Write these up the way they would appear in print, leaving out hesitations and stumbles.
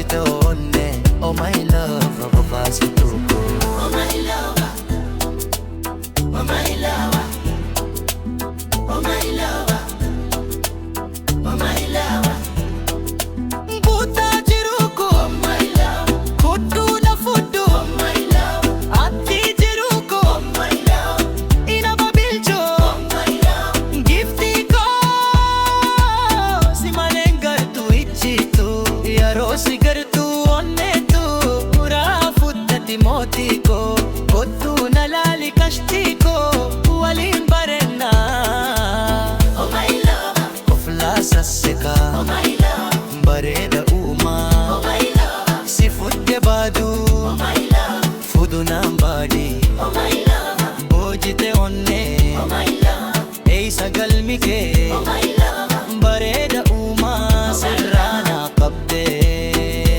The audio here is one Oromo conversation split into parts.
te onne. Oh my love, papasi tuko. Oh my lover, oh my lover, oh my lover, oh my lover. Buta jiruko, Oh my love, kudu na fudu. oh my love, Ati jiruko, oh my love, ina babilcho. oh my love. Gifti ko, si malengar tu ichi tu. Yaro sigar tu onne tu. Pura fuddati moti ko. Kottu nalali kashti ko. Walim barenna. Oh my lover, Kofla sasseka. oh my love, Bareda uma. oh my love, Si fudde badu. oh my love, Fudu nambadi. oh my love, Bojite onne. oh my love, Ei sagal mike. oh my love, Bareda uma. Sirrana kabde.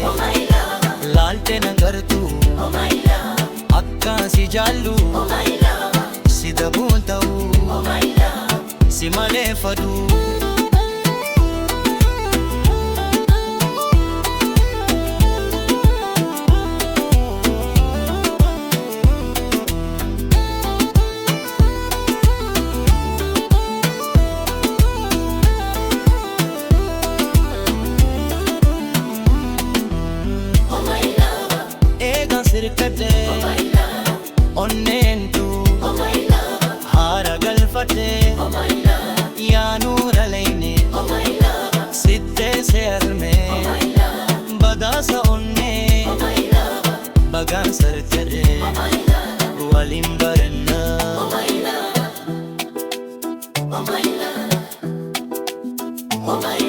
oh my love, Lalte nagar tu. oh my love, Akka si jallu. oh my love, Si dabuntau. oh my love. Si male fadu. Oh my lover, Eegan sirkate. oh my love, Onneentu. oh my lover, Haara galfate. oh my love, Yaa nuura layne. oh my lover, Sitte se arme. oh my love, Badasa onne. oh my lover, Bagaan sarkade. oh my love, Walim barenna. oh my love, oh my love, oh my